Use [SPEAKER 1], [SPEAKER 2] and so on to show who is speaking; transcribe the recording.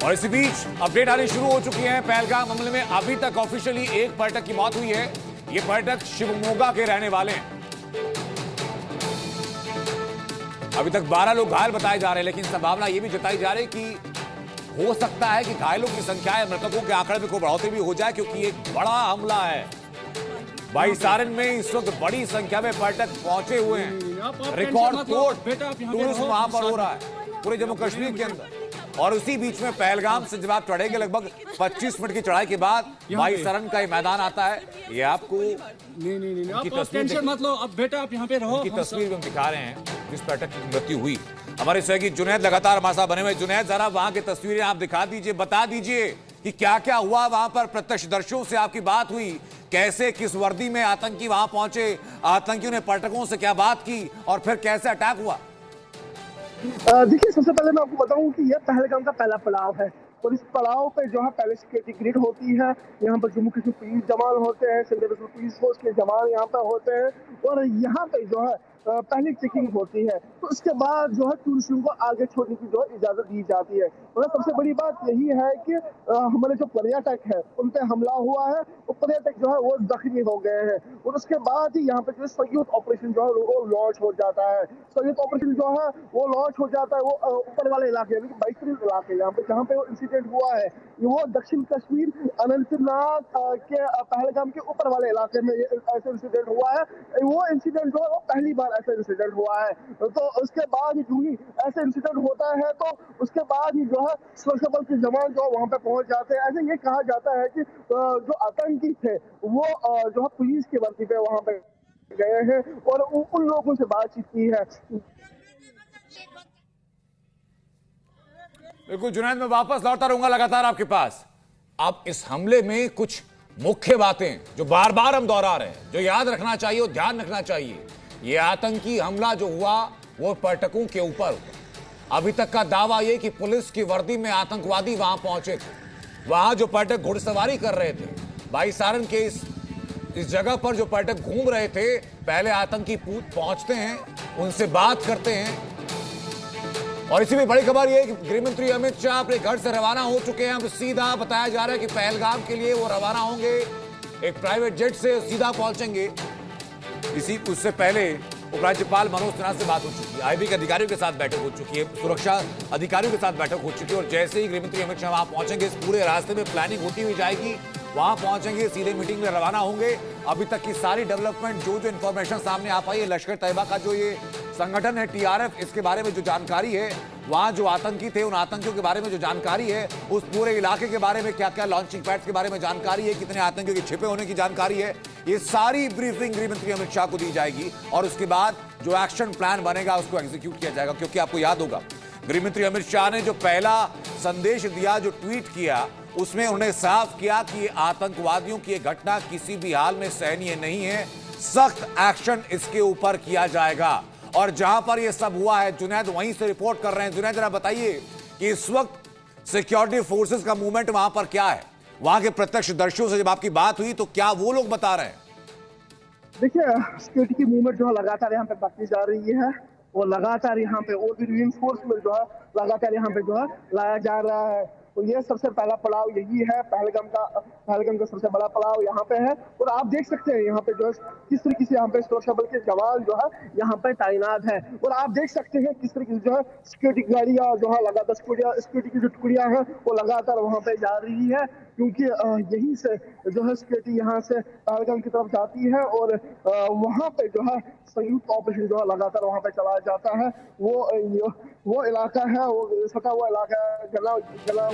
[SPEAKER 1] और इसी बीच अपडेट आनी शुरू हो चुकी है। पहलगाम हमले में अभी तक ऑफिशियली एक पर्यटक की मौत हुई है। ये पर्यटक शिवमोगा के रहने वाले हैं। अभी तक 12 लोग घायल बताए जा रहे हैं, लेकिन संभावना यह भी जताई जा रही है कि हो सकता है कि घायलों की संख्या या मृतकों के आंकड़े में कोई बढ़ोतरी भी हो जाए, क्योंकि एक बड़ा हमला है। बाईसारन में इस वक्त बड़ी संख्या में पर्यटक पहुंचे हुए हैं। रिकॉर्ड तोड़ टूरिज्म वहां पर हो रहा है पूरे जम्मू कश्मीर के अंदर। और उसी बीच में पहलगाम से जब आप चढ़ेंगे, लगभग 25 मिनट की चढ़ाई के बाद बाईसारन का ये मैदान आता है। ये आपको
[SPEAKER 2] नहीं आप टेंशन मत लो, अब बेटा आप यहाँ पे रहो।
[SPEAKER 1] की तस्वीर हम दिखा रहे हैं जिस पर्यटक की मृत्यु हुई। हमारे सहयोगी जुनैद लगातार हमारे साथ बने हुए। जुनैद, जरा वहां की तस्वीरें आप दिखा दीजिए, बता दीजिए कि क्या क्या हुआ वहां पर। प्रत्यक्षदर्शियों से आपकी बात हुई, कैसे किस वर्दी में आतंकी वहां पहुंचे, आतंकियों ने पर्यटकों से क्या बात की और फिर कैसे अटैक हुआ?
[SPEAKER 3] देखिए, सबसे पहले मैं आपको बताऊं कि यह पहलगाम का पहला पड़ाव है और इस पड़ाव पे जो है पहले सिक्योरिटी ग्रिड होती है। यहाँ पर जम्मू कश्मीर पुलिस जवान होते हैं, सेंट्रल पुलिस फोर्स के जवान यहाँ पर होते हैं और यहाँ पे जो है पहली चेकिंग होती है। तो उसके बाद जो है टूरिस्टों को आगे छोड़ने की जो है इजाजत दी जाती है। और सबसे बड़ी बात यही है कि हमारे जो पर्यटक है उन पे हमला हुआ है, वो पर्यटक जो है वो जख्मी हो गए हैं और उसके बाद ही यहाँ पे जो संयुक्त ऑपरेशन जो है वो लॉन्च हो जाता है। संयुक्त ऑपरेशन जो है वो लॉन्च हो जाता है वो ऊपर वाले इलाके यानी कि बाईसरीन इलाके यहाँ पे जहाँ पे वो इंसिडेंट हुआ है, वो दक्षिण कश्मीर अनंतनाग के पहलगाम के ऊपर वाले इलाके में ऐसे इंसिडेंट हुआ है। वो इंसिडेंट जो है वो पहली बार ऐसा इंसिडेंट हुआ है। तो उसके बाद ही ऐसे इंसिडेंट होता है तो उसके बाद ही जो है सुरक्षा बल के जवान जो वहां पे पहुंच जाते हैं। ऐसे ये कहा जाता है कि जो आतंकी थे वो जो है पुलिस की वर्दी पे वहां पे गए हैं और उन लोगों से बातचीत की है।
[SPEAKER 1] बिल्कुल जुनैद, मैं वापस लौटता रहूंगा लगातार आपके पास। अब इस हमले में कुछ मुख्य बातें जो बार बार हम दोहरा रहे हैं, जो याद रखना चाहिए और ध्यान रखना चाहिए। ये आतंकी हमला जो हुआ वो पर्यटकों के ऊपर हुआ। अभी तक का दावा यह कि पुलिस की वर्दी में आतंकवादी वहां पहुंचे थे। वहां जो पर्यटक घुड़सवारी कर रहे थे, बाईसारन के इस जगह पर जो पर्यटक घूम रहे थे, पहले आतंकी पहुंचते हैं, उनसे बात करते हैं। और इसी में बड़ी खबर यह है कि गृह मंत्री अमित शाह अपने घर से रवाना हो चुके हैं। अब सीधा बताया जा रहा है कि पहलगाम के लिए वो रवाना होंगे, एक प्राइवेट जेट से सीधा पहुंचेंगे। उससे पहले उपराज्यपाल मनोज सिन्हा से बात हो चुकी है, आईबी के अधिकारियों के साथ बैठक हो चुकी है, सुरक्षा अधिकारियों के साथ बैठक हो चुकी है। और जैसे ही गृहमंत्री अमित शाह वहां पहुंचेंगे, इस पूरे रास्ते में प्लानिंग होती हुई जाएगी। वहां पहुंचेंगे, सीधे मीटिंग में रवाना होंगे। अभी तक की सारी डेवलपमेंट जो इंफॉर्मेशन सामने आ पाई है, लश्कर तैयबा का जो ये संगठन है टीआरएफ, इसके बारे में जो जानकारी है, वहां जो आतंकी थे उन आतंकियों के बारे में जो जानकारी है, उस पूरे इलाके के बारे में क्या क्या लॉन्चिंग पैड्स के बारे में जानकारी है, कितने आतंकियों के छिपे होने की जानकारी है, ये सारी ब्रीफिंग गृह मंत्री अमित शाह को दी जाएगी। और उसके बाद जो एक्शन प्लान बनेगा उसको एग्जीक्यूट किया जाएगा। क्योंकि आपको याद होगा, गृह मंत्री अमित शाह ने जो पहला संदेश दिया, जो ट्वीट किया, उसमें उन्होंने साफ किया कि आतंकवादियों की घटना किसी भी हाल में सहनीय नहीं है, सख्त एक्शन इसके ऊपर किया जाएगा। और जहां पर यह सब हुआ है, जुनैद वहीं से रिपोर्ट कर रहे हैं। जुनैद, जरा बताइए कि इस वक्त सिक्योरिटी फोर्सेस का मूवमेंट वहां पर क्या है? वहां के प्रत्यक्षदर्शियों से जब आपकी बात हुई तो क्या वो लोग बता रहे हैं?
[SPEAKER 3] देखिए, सिक्योरिटी की मूवमेंट जो है लगातार यहाँ पे बढ़ती जा रही है और लगातार यहाँ पे और भी रीइंफोर्समेंट जो है लगातार यहाँ पे जो है लाया जा रहा है। तो ये सबसे पहला पड़ाव यही है, पहलगाम का सबसे बड़ा पड़ाव यहाँ पे है। और आप देख सकते हैं यहाँ पे जो है किस तरीके से यहाँ पे सुरक्षा बल के जवान जो है यहाँ पे तैनात है। और आप देख सकते हैं किस तरीके से जो है सिक्योरिटी गाड़ियां जो है लगातार सिक्योरिटी की जो टुकड़ियां हैं वो लगातार वहाँ पे जा रही है, क्योंकि यहीं से जो है सिक्योरिटी यहाँ से पहलगाम की तरफ जाती है और वहाँ पे जो है संयुक्त ऑपरेशन जो है लगातार वहाँ पे चलाया जाता है। वो इलाका है, वो सटा हुआ इलाका है, जला